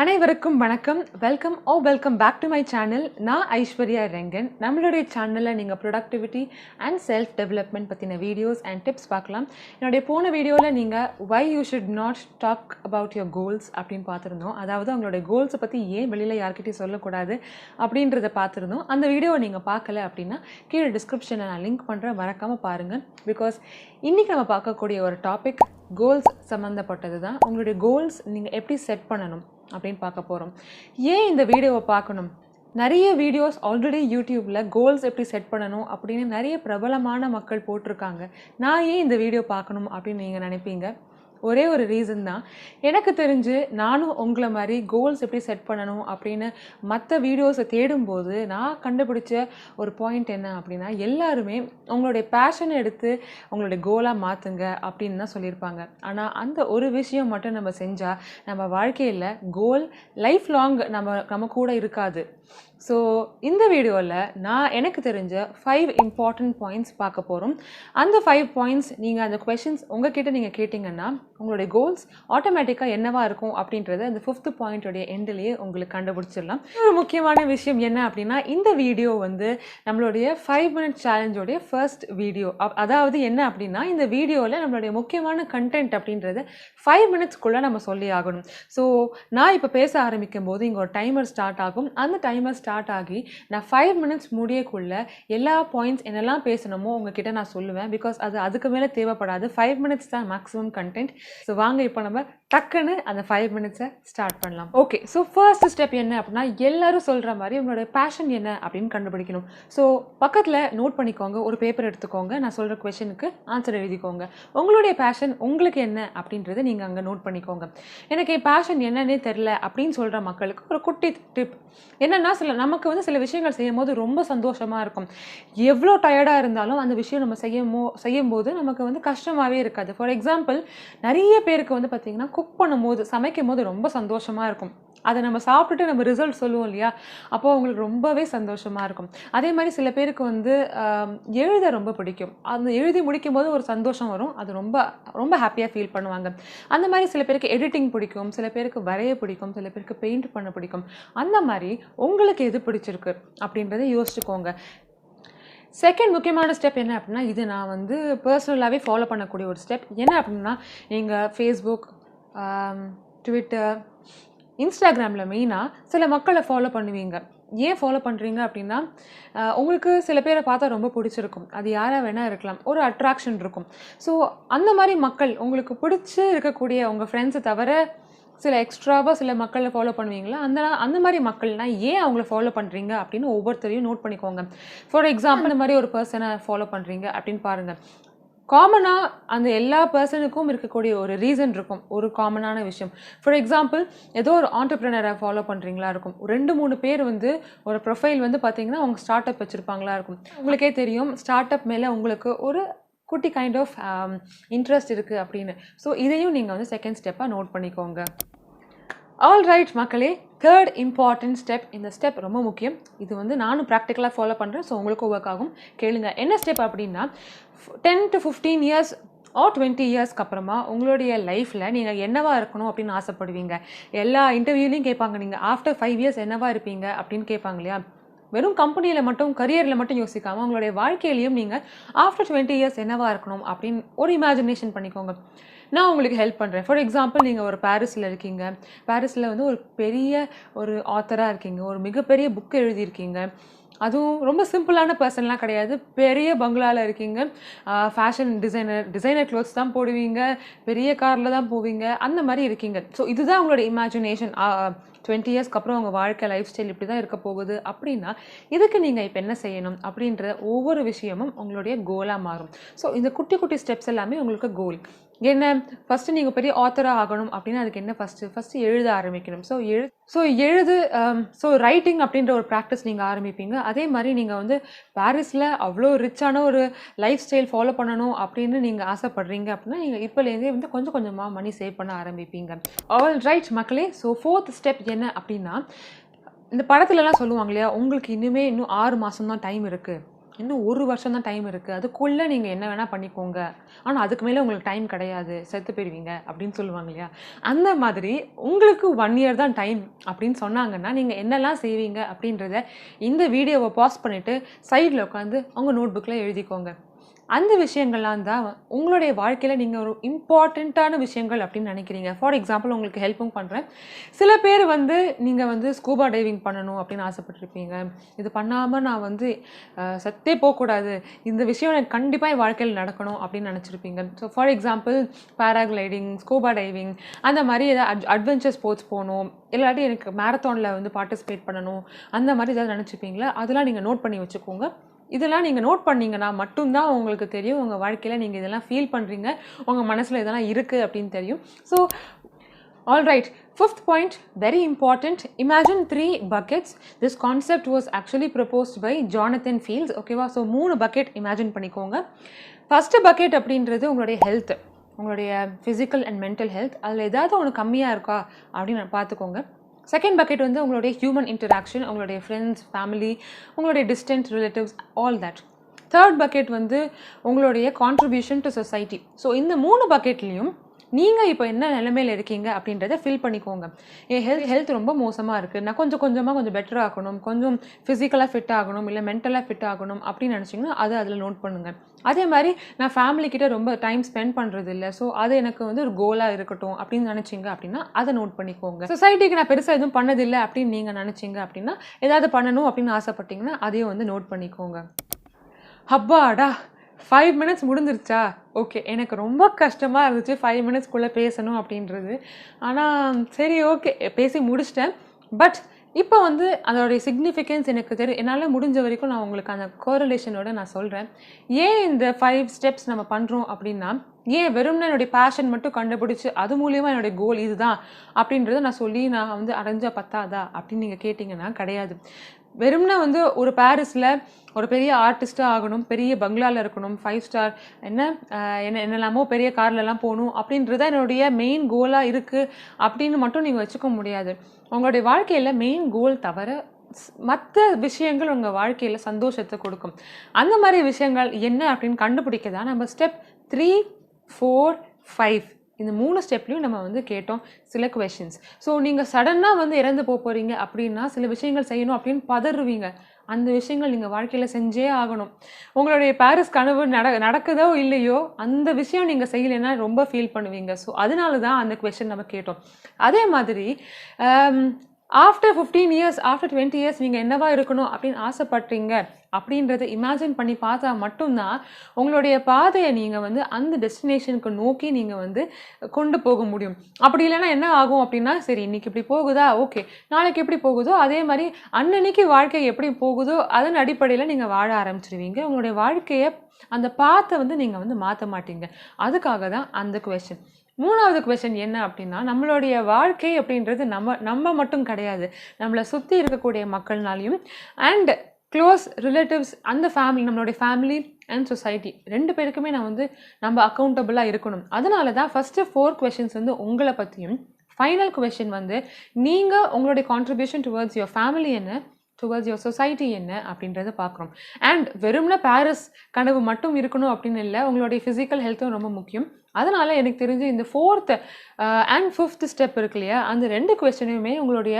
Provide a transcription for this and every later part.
அனைவருக்கும் வணக்கம். Welcome back to my channel. நான் ஐஸ்வர்யா ரெங்கன். நம்மளுடைய சேனலில் நீங்கள் ப்ரொடக்டிவிட்டி அண்ட் செல்ஃப் டெவலப்மெண்ட் பற்றின வீடியோஸ் அண்ட் டிப்ஸ் பார்க்கலாம். என்னுடைய போன வீடியோவில் நீங்கள் why you should not talk about your goals அப்படின்னு பார்த்துருந்தோம். அதாவது உங்களுடைய கோல்ஸை பற்றி ஏன் வெளியில் யார்கிட்டையும் சொல்லக்கூடாது அப்படின்றத பார்த்துருந்தோம். அந்த வீடியோவை நீங்கள் பார்க்கல அப்படின்னா கீழே டிஸ்கிரிப்ஷனில் நான் லிங்க் பண்ணுறேன், மறக்காமல் பாருங்கள். பிகாஸ் இன்றைக்கி நம்ம பார்க்கக்கூடிய ஒரு டாபிக் கோல்ஸ் சம்மந்தப்பட்டது தான். உங்களுடைய கோல்ஸ் நீங்கள் எப்படி செட் பண்ணணும் அப்படின்னு பார்க்க போகிறோம். ஏன் இந்த வீடியோவை பார்க்கணும்? நிறைய வீடியோஸ் ஆல்ரெடி யூடியூப்பில் கோல்ஸ் எப்படி செட் பண்ணணும் அப்படின்னு நிறைய பிரபலமான மக்கள் போட்டிருக்காங்க. நான் ஏன் இந்த வீடியோ பார்க்கணும் அப்படின்னு நீங்கள் நினைப்பீங்க. ஒரே ஒரு ரீசன் தான். எனக்கு தெரிஞ்சு நானும் உங்களை மாதிரி கோல்ஸ் எப்படி செட் பண்ணணும் அப்படின்னு மற்ற வீடியோஸை தேடும்போது நான் கண்டுபிடிச்ச ஒரு பாயிண்ட் என்ன அப்படின்னா, எல்லாருமே உங்களுடைய பேஷனை எடுத்து உங்களுடைய கோலாக மாற்றுங்க அப்படின்னு தான் சொல்லியிருப்பாங்க. ஆனால் அந்த ஒரு விஷயம் மட்டும் நம்ம செஞ்சால் நம்ம வாழ்க்கையில் கோல் லைஃப் லாங் நம்ம கூட இருக்காது. ஸோ இந்த வீடியோவில் நான் எனக்கு தெரிஞ்ச 5 இம்பார்ட்டன்ட் பாயிண்ட்ஸ் பார்க்க போகிறோம். அந்த 5 பாயிண்ட்ஸ் நீங்கள் அந்த கொஷின்ஸ் உங்ககிட்ட நீங்கள் கேட்டிங்கன்னா உங்களுடைய கோல்ஸ் ஆட்டோமேட்டிக்காக என்னவாக இருக்கும் அப்படின்றத அந்த 5th பாயிண்ட்டோடைய எண்ட்லேயே உங்களுக்கு கண்டுபிடிச்சிடலாம். ஒரு முக்கியமான விஷயம் என்ன அப்படின்னா, இந்த வீடியோ வந்து நம்மளுடைய 5 minute சேலஞ்சோடைய ஃபர்ஸ்ட் வீடியோ. அதாவது என்ன அப்படின்னா, இந்த வீடியோவில் நம்மளுடைய முக்கியமான கண்டென்ட் அப்படின்றத 5 minutesக்குள்ளே நம்ம சொல்லி ஆகணும். ஸோ நான் இப்போ பேச ஆரம்பிக்கும் போது இங்கே ஒரு டைமர் ஸ்டார்ட் ஆகும். அந்த டைமர் ஸ்டார்ட் ஆகி நான் 5 minutes முடியக்குள்ள எல்லா பாயிண்ட்ஸ் என்னெல்லாம் பேசணுமோ உங்ககிட்ட நான் சொல்லுவேன். பிகாஸ் அதுக்கு மேலே தேவைப்படாது. 5 minutes தான் மேக்ஸிமம் கண்டென்ட். ஸோ வாங்க இப்போ நம்ம டக்குன்னு அந்த 5 minutes ஸ்டார்ட் பண்ணலாம். ஓகே, ஸோ ஃபர்ஸ்ட் ஸ்டெப் என்ன அப்படின்னா, எல்லாரும் சொல்கிற மாதிரி உங்களோட பேஷன் என்ன அப்படின்னு கண்டுபிடிக்கணும். ஸோ பக்கத்தில் நோட் பண்ணிக்கோங்க, ஒரு பேப்பர் எடுத்துக்கோங்க, நான் சொல்கிற கொஷனுக்கு ஆன்சர் எழுதிக்கோங்க. உங்களுடைய பேஷன் உங்களுக்கு என்ன அப்படின்றத நீங்கள் அங்கே நோட் பண்ணிக்கோங்க. எனக்கு என் பேஷன் என்னன்னே தெரில அப்படின்னு சொல்கிற மக்களுக்கு ஒரு குட்டி டிப் என்னென்னா, நமக்கு வந்து சில விஷயங்கள் செய்யும் போது ரொம்ப சந்தோஷமாக இருக்கும். எவ்வளோ டயர்டாக இருந்தாலும் அந்த விஷயம் நம்ம செய்யும்போது நமக்கு வந்து கஷ்டமாகவே இருக்காது. ஃபார் எக்ஸாம்பிள், நிறைய பேருக்கு வந்து பார்த்திங்கன்னா குக் பண்ணும்போது சமைக்கும் போது ரொம்ப சந்தோஷமாக இருக்கும். அதை நம்ம சாப்பிட்டுட்டு நம்ம ரிசல்ட் சொல்லுவோம் இல்லையா, அப்போ அவங்களுக்கு ரொம்பவே சந்தோஷமாக இருக்கும். அதே மாதிரி சில பேருக்கு வந்து எழுத ரொம்ப பிடிக்கும். அந்த எழுதி முடிக்கும் போது ஒரு சந்தோஷம் வரும். அது ரொம்ப ரொம்ப ஹாப்பியாக ஃபீல் பண்ணுவாங்க. அந்த மாதிரி சில பேருக்கு எடிட்டிங் பிடிக்கும், சில பேருக்கு வரைய பிடிக்கும், சில பேருக்கு பெயிண்ட் பண்ண பிடிக்கும். அந்த மாதிரி உங்களுக்கு எது பிடிச்சிருக்கு அப்படின்றத யோசிச்சுக்கோங்க. செகண்ட் முக்கியமான ஸ்டெப் என்ன அப்படின்னா, இது நான் வந்து பர்சனலாகவே ஃபாலோ பண்ணக்கூடிய ஒரு ஸ்டெப். என்ன அப்படின்னா, நீங்கள் ஃபேஸ்புக், ட்விட்டர், இன்ஸ்டாகிராமில் மெயினாக சில மக்களை ஃபாலோ பண்ணுவீங்க. ஏன் ஃபாலோ பண்ணுறீங்க அப்படின்னா, உங்களுக்கு சில பேரை பார்த்தா ரொம்ப பிடிச்சிருக்கும். அது யாராக வேணால் இருக்கலாம், ஒரு அட்ராக்ஷன் இருக்கும். ஸோ அந்த மாதிரி மக்கள் உங்களுக்கு பிடிச்சி இருக்கக்கூடிய உங்கள் ஃப்ரெண்ட்ஸை தவிர சில எக்ஸ்ட்ராவாக சில மக்களை ஃபாலோ பண்ணுவீங்களா, அந்த மாதிரி மக்கள்னா ஏன் அவங்கள ஃபாலோ பண்ணுறீங்க அப்படின்னு ஒவ்வொருத்தரையும் நோட் பண்ணிக்கோங்க. ஃபார் எக்ஸாம்பிள், இந்த மாதிரி ஒரு பர்சனை ஃபாலோ பண்ணுறீங்க அப்படின்னு பாருங்கள். காமனாக அந்த எல்லா பர்சனுக்கும் இருக்கக்கூடிய ஒரு ரீசன் இருக்கும், ஒரு காமனான விஷயம். ஃபார் எக்ஸாம்பிள், ஏதோ ஒரு ஆண்டர்ப்ரனரை ஃபாலோ பண்ணுறீங்களா இருக்கும். 2-3 பேர் வந்து ஒரு ப்ரொஃபைல் வந்து பார்த்தீங்கன்னா அவங்க ஸ்டார்ட் அப் வச்சுருப்பாங்களா இருக்கும். உங்களுக்கே தெரியும் ஸ்டார்ட் அப் மேலே உங்களுக்கு ஒரு குட்டி கைண்ட் ஆஃப் இன்ட்ரெஸ்ட் இருக்குது அப்படின்னு. ஸோ இதையும் நீங்கள் வந்து செகண்ட் ஸ்டெப்பாக நோட் பண்ணிக்கோங்க. ஆல் ரைட் மக்களே, தேர்ட் இம்பார்ட்டன்ட் ஸ்டெப். இந்த ஸ்டெப் ரொம்ப முக்கியம். இது வந்து நானும் ப்ராக்டிக்கலாக ஃபாலோ பண்ணுறேன். ஸோ உங்களுக்கும் ஒர்க் ஆகும். கேளுங்க. என்ன ஸ்டெப் அப்படின்னா, 10 to 15 years ஆர் 20 இயர்ஸ்க்கு அப்புறமா உங்களுடைய லைஃப்பில் நீங்கள் என்னவா இருக்கணும் அப்படின்னு ஆசைப்படுவீங்க. எல்லா இன்டர்வியூலையும் கேட்பாங்க, நீங்கள் ஆஃப்டர் 5 years என்னவா இருப்பீங்க அப்படின்னு கேட்பாங்க இல்லையா. வெறும் கம்பெனியில் மட்டும் கரியரில் மட்டும் யோசிக்காமல் உங்களுடைய வாழ்க்கையிலையும் நீங்கள் ஆஃப்டர் 20 years என்னவா இருக்கணும் அப்படின்னு ஒரு இமேஜினேஷன் பண்ணிக்கோங்க. நான் உங்களுக்கு ஹெல்ப் பண்ணுறேன். ஃபார் எக்ஸாம்பிள், நீங்கள் ஒரு பாரிஸில் இருக்கீங்க. பாரிஸில் வந்து ஒரு பெரிய ஒரு ஆத்தராக இருக்கீங்க, ஒரு மிகப்பெரிய புக்கு எழுதியிருக்கீங்க. அதுவும் ரொம்ப சிம்பிளான பர்சன்லாம் கிடையாது. பெரிய பங்களாவில் இருக்கீங்க, ஃபேஷன் டிசைனர் க்ளோத்ஸ் தான் போடுவீங்க, பெரிய காரில் தான் போவீங்க, அந்த மாதிரி இருக்கீங்க. ஸோ இதுதான் உங்களோட இமேஜினேஷன். 20 இயர்ஸ்க்கு அப்புறம் உங்கள் வாழ்க்கை லைஃப் ஸ்டைல் இப்படி தான் இருக்க போகுது அப்படின்னா, இதுக்கு நீங்கள் இப்போ என்ன செய்யணும் அப்படின்ற ஒவ்வொரு விஷயமும் உங்களுடைய கோலாக மாறும். ஸோ இந்த குட்டி குட்டி ஸ்டெப்ஸ் எல்லாமே உங்களுக்கு கோல். என்ன, ஃபஸ்ட்டு நீங்கள் பெரிய ஆத்தராக ஆகணும் அப்படின்னா அதுக்கு என்ன, ஃபஸ்ட்டு எழுத ஆரம்பிக்கணும். ஸோ ரைட்டிங் அப்படின்ற ஒரு ப்ராக்டிஸ் நீங்கள் ஆரம்பிப்பீங்க. அதே மாதிரி நீங்கள் வந்து பாரிஸில் அவ்வளோ ரிச்சான ஒரு லைஃப் ஸ்டைல் ஃபாலோ பண்ணணும் அப்படின்னு நீங்கள் ஆசைப்படுறீங்க அப்படின்னா நீங்கள் இப்போலேருந்தே வந்து கொஞ்சம் கொஞ்சமாக மணி சேவ் பண்ண ஆரம்பிப்பீங்க. ஆல் ரைட் மக்களே, ஸோ 4th ஸ்டெப் என்ன அப்படின்னா, இந்த படத்துலலாம் சொல்லுவாங்க இல்லையா, உங்களுக்கு இன்னும் 6 மாதம் தான் டைம் இருக்குது இன்னும் 1 வருஷம் தான் டைம் இருக்குது, அதுக்குள்ளே நீங்கள் என்ன வேணால் பண்ணிக்கோங்க, ஆனால் அதுக்கு மேலே உங்களுக்கு டைம் கிடையாது, செத்து போயிடுவீங்க அப்படின்னு சொல்லுவாங்க இல்லையா? அந்த மாதிரி உங்களுக்கு 1 இயர் தான் டைம் அப்படின்னு சொன்னாங்கன்னா நீங்கள் என்னெல்லாம் செய்வீங்க அப்படின்றத இந்த வீடியோவை பாஸ் பண்ணிவிட்டு சைடில் உட்காந்து உங்கள் நோட் புக்கில் எழுதிக்கோங்க. அந்த விஷயங்கள்லாம் தான் உங்களுடைய வாழ்க்கையில் நீங்கள் ஒரு இம்பார்ட்டண்ட்டான விஷயங்கள் அப்படின்னு நினைக்கிறீங்க. ஃபார் எக்ஸாம்பிள் உங்களுக்கு ஹெல்ப்பும் பண்ணுறேன். சில பேர் நீங்கள் ஸ்கூபா டைவிங் பண்ணணும் அப்படின்னு ஆசைப்பட்டிருப்பீங்க. இது பண்ணாமல் நான் சத்தே போகக்கூடாது, இந்த விஷயம் எனக்கு கண்டிப்பாக என் வாழ்க்கையில் நடக்கணும் அப்படின்னு நினச்சிருப்பீங்க. So for example paragliding, scuba diving, அந்த மாதிரி ஏதாவது அட்வென்ச்சர் ஸ்போர்ட்ஸ் போகணும், இல்லாட்டி எனக்கு மேரத்தானில் பார்ட்டிசிபேட் பண்ணணும், அந்த மாதிரி ஏதாவது நினச்சிப்பீங்களா? அதெல்லாம் நீங்கள் நோட் பண்ணி வச்சுக்கோங்க. இதெல்லாம் நீங்கள் நோட் பண்ணிங்கன்னா மட்டும்தான் உங்களுக்கு தெரியும் உங்கள் வாழ்க்கையில் நீங்கள் இதெல்லாம் ஃபீல் பண்ணுறீங்க, உங்கள் மனசில் இதெல்லாம் இருக்குது அப்படின்னு தெரியும். So alright, 5th point, very important. Imagine 3 buckets. This concept was actually proposed by Jonathan Fields. ஓகேவா? ஸோ 3 பக்கெட் இமேஜின் பண்ணிக்கோங்க. ஃபஸ்ட்டு பக்கெட் அப்படின்றது உங்களுடைய ஹெல்த், உங்களுடைய ஃபிசிக்கல் அண்ட் மென்டல் ஹெல்த். அதில் ஏதாவது ஒன்று கம்மியாக இருக்கா அப்படின்னு பார்த்துக்கோங்க. செகண்ட் பக்கெட் உங்களுடைய ஹியூமன் இன்டராக்ஷன், உங்களுடைய ஃப்ரெண்ட்ஸ், ஃபேமிலி, உங்களுடைய distant relatives, all that. Third bucket உங்களுடைய கான்ட்ரிபியூஷன் டு சொசைட்டி. ஸோ இந்த 3 பக்கெட்லேயும் நீங்கள் இப்போ என்ன நிலைமையில் இருக்கீங்க அப்படின்றத ஃபில் பண்ணிக்கோங்க. என் ஹெல்த் ரொம்ப மோசமாக இருக்குது, நான் கொஞ்சம் பெட்டர் ஆகணும், கொஞ்சம் ஃபிசிக்கலாக ஃபிட் ஆகணும், இல்லை மென்டலாக ஃபிட் ஆகணும் அப்படின்னு நினச்சிங்கன்னா அதை அதில் நோட் பண்ணுங்கள். அதே மாதிரி நான் ஃபேமிலிக்கிட்ட ரொம்ப டைம் ஸ்பெண்ட் பண்ணுறது இல்லை, ஸோ அது எனக்கு ஒரு கோலாக இருக்கட்டும் அப்படின்னு நினச்சிங்க அப்படின்னா அதை நோட் பண்ணிக்கோங்க. சொசைட்டிக்கு நான் பெருசாக எதுவும் பண்ணதில்லை அப்படின்னு நீங்கள் நினச்சிங்க அப்படின்னா, ஏதாவது பண்ணணும் அப்படின்னு ஆசைப்பட்டீங்கன்னா அதையும் நோட் பண்ணிக்கோங்க. அப்பாடா, 5 minutes முடிஞ்சிருச்சா? ஓகே, எனக்கு ரொம்ப கஷ்டமாக இருந்துச்சு 5 minutesக்குள்ளே பேசணும் அப்படின்றது. ஆனால் சரி, ஓகே, பேசி முடிச்சிட்டேன். பட் இப்போ அதோடைய சிக்னிஃபிகன்ஸ் எனக்கு தெரியும். என்னால் முடிஞ்ச வரைக்கும் நான் உங்களுக்கு அந்த கோரிலேஷனோட நான் சொல்கிறேன். ஏன் இந்த 5 steps நம்ம பண்ணுறோம் அப்படின்னா, ஏன் வெறும்னா என்னுடைய பேஷன் மட்டும் கண்டுபிடிச்சி அது மூலியமாக என்னுடைய கோல் இதுதான் அப்படின்றத நான் சொல்லி நான் அடைஞ்சா பத்தாதா அப்படின்னு நீங்கள் கேட்டிங்கன்னா கிடையாது. வெறும்னா ஒரு பாரிஸில் ஒரு பெரிய ஆர்டிஸ்ட்டாக ஆகணும், பெரிய பங்களாவில் இருக்கணும், 5 star என்னெல்லாமோ பெரிய கார்லலாம் போகணும் அப்படின்றத என்னுடைய மெயின் கோலாக இருக்குது அப்படின்னு மட்டும் நீங்கள் வச்சுக்க முடியாது. உங்களுடைய வாழ்க்கையில் மெயின் கோல் தவிர மற்ற விஷயங்கள் உங்கள் வாழ்க்கையில் சந்தோஷத்தை கொடுக்கும். அந்த மாதிரி விஷயங்கள் என்ன அப்படின்னு கண்டுபிடிக்க தான் நம்ம ஸ்டெப் 3, 4, 5 இந்த 3 ஸ்டெப்லையும் நம்ம கேட்டோம் சில கொஷின்ஸ். ஸோ நீங்கள் சடனாக இறந்து போகிறீங்க அப்படின்னா சில விஷயங்கள் செய்யணும் அப்படின்னு பதறுவீங்க. அந்த விஷயங்கள் நீங்கள் வாழ்க்கையில் செஞ்சே ஆகணும். உங்களுடைய பாரிஸ் கனவு நடக்குதோ இல்லையோ அந்த விஷயம் நீங்கள் செய்யலைன்னா ரொம்ப ஃபீல் பண்ணுவீங்க. ஸோ அதனால தான் அந்த கொஷின் நம்ம கேட்டோம். அதே மாதிரி ஆஃப்டர் 15 years, ஆஃப்டர் 20 years நீங்கள் என்னவா இருக்கணும் அப்படின்னு ஆசைப்பட்டீங்க அப்படின்றத இமேஜின் பண்ணி பார்த்தா மட்டும்தான் உங்களுடைய பாதையை நீங்கள் அந்த டெஸ்டினேஷனுக்கு நோக்கி நீங்கள் கொண்டு போக முடியும். அப்படி இல்லைன்னா என்ன ஆகும் அப்படின்னா, சரி இன்னைக்கு இப்படி போகுதா, ஓகே, நாளைக்கு எப்படி போகுதோ அதே மாதிரி அன்னன்னைக்கு வாழ்க்கை எப்படி போகுதோ அதன் அடிப்படையில் நீங்கள் வாழ ஆரம்பிச்சிருவீங்க. உங்களுடைய வாழ்க்கையை அந்த பாத்தை நீங்கள் மாற்ற மாட்டீங்க. அதுக்காக தான் அந்த கொஸ்டின். 3வது கொஸ்டின் என்ன அப்படின்னா, நம்மளுடைய வாழ்க்கை அப்படின்றது நம்ம மட்டும் கிடையாது, நம்மளை சுற்றி இருக்கக்கூடிய மக்கள்னாலையும் அண்ட் க்ளோஸ் ரிலேட்டிவ்ஸ், அந்த ஃபேமிலி, நம்மளுடைய ஃபேமிலி அண்ட் சொசைட்டி 2 பேருக்குமே நம்ம அக்கௌண்டபிளாக இருக்கணும். அதனால தான் ஃபஸ்ட்டு 4 கொஸ்டின்ஸ் உங்களை பற்றியும், ஃபைனல் கொஸ்டின் நீங்கள் உங்களுடைய கான்ட்ரிபியூஷன் டுவர்ட்ஸ் யுவர் ஃபேமிலி என்ன, டுவர்ட்ஸ் யுவர் சொசைட்டி என்ன அப்படின்றத பார்க்குறோம். அண்ட் வெறும்னா பாரிஸ் கனவு மட்டும் இருக்கணும் அப்படின்னு இல்லை, உங்களுடைய ஃபிசிக்கல் ஹெல்த்தும் ரொம்ப முக்கியம். அதனால் எனக்கு தெரிஞ்சு இந்த 4th and 5th ஸ்டெப் இருக்கு இல்லையா, அந்த 2 கொஸ்டினையுமே உங்களுடைய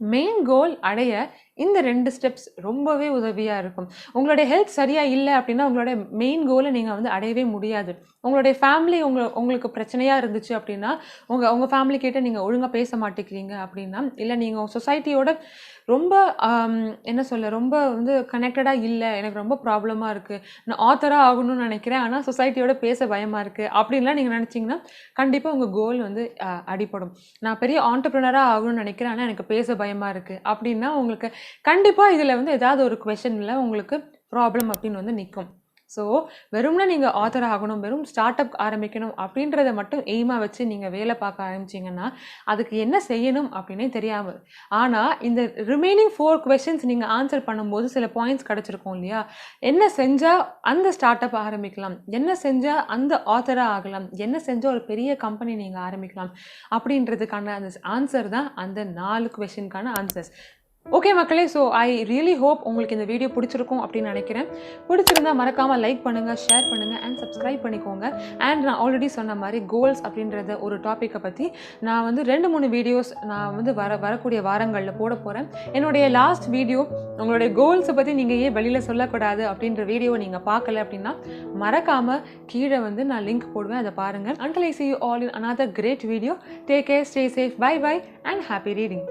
மெயின் கோல் அடைய இந்த 2 ஸ்டெப்ஸ் ரொம்பவே உதவியாக இருக்கும். உங்களுடைய ஹெல்த் சரியாக இல்லை அப்படின்னா உங்களுடைய மெயின் கோலை நீங்கள் அடையவே முடியாது. உங்களுடைய ஃபேமிலி உங்களுக்கு பிரச்சனையாக இருந்துச்சு அப்படின்னா, உங்கள் ஃபேமிலி கிட்ட நீங்கள் ஒழுங்காக பேச மாட்டேங்கிறீங்க அப்படின்னா, இல்லை நீங்கள் சொசைட்டியோட ரொம்ப ரொம்ப கனெக்டடாக இல்லை, எனக்கு ரொம்ப ப்ராப்ளமாக இருக்குது, நான் ஆத்தராக ஆகணும்னு நினைக்கிறேன் ஆனால் சொசைட்டியோட பேச பயமாக இருக்குது அப்படின்லாம் நீங்கள் நினச்சிங்கன்னா கண்டிப்பாக உங்கள் கோல் அடிப்படும். நான் பெரிய ஆண்டர்ப்ரனராக ஆகணும்னு நினைக்கிறேன் ஆனால் எனக்கு பேச பயமாக இருக்குது அப்படின்னா உங்களுக்கு கண்டிப்பாக இதில் ஏதாவது ஒரு கொஸ்டினில் உங்களுக்கு ப்ராப்ளம் அப்படின்னு நிற்கும். ஸோ வெறும்னா நீங்கள் ஆத்தர் ஆகணும், வெறும் ஸ்டார்ட் அப் ஆரம்பிக்கணும் அப்படின்றத மட்டும் எய்மாக வச்சு நீங்கள் வேலை பார்க்க ஆரம்பிச்சிங்கன்னா அதுக்கு என்ன செய்யணும் அப்படின்னே தெரியாமல். ஆனால் இந்த ரிமைனிங் 4 கொஸ்டின்ஸ் நீங்கள் ஆன்சர் பண்ணும்போது சில பாயிண்ட்ஸ் கிடச்சிருக்கும் இல்லையா, என்ன செஞ்சால் அந்த ஸ்டார்ட் அப் ஆரம்பிக்கலாம், என்ன செஞ்சால் அந்த ஆத்தராக ஆகலாம், என்ன செஞ்சால் ஒரு பெரிய கம்பெனி நீங்கள் ஆரம்பிக்கலாம் அப்படின்றதுக்கான அந்த ஆன்சர் தான் அந்த 4 கொஸ்டினுக்கான ஆன்சர்ஸ். ஓகே மக்களே, ஸோ ஐ ரியலி ஹோப் உங்களுக்கு இந்த வீடியோ பிடிச்சிருக்கும் அப்படின்னு நினைக்கிறேன். பிடிச்சிருந்தா மறக்காமல் லைக் பண்ணுங்கள், ஷேர் பண்ணுங்கள் அண்ட் சப்ஸ்கிரைப் பண்ணிக்கோங்க. அண்ட் நான் ஆல்ரெடி சொன்ன மாதிரி கோல்ஸ் அப்படின்றத ஒரு டாப்பிக்கை பற்றி நான் வந்து 2-3 வீடியோஸ் நான் வந்து வரக்கூடிய வாரங்களில் போட போகிறேன். என்னுடைய லாஸ்ட் வீடியோ உங்களுடைய கோல்ஸை பற்றி நீங்கள் ஏன் வெளியில் சொல்லக்கூடாது அப்படின்ற வீடியோவை நீங்கள் பார்க்கல அப்படின்னா மறக்காமல் கீழே வந்து நான் லிங்க் போடுவேன், அதை பாருங்கள். Until I see you all in another great video, take care, stay safe, bye bye and happy reading.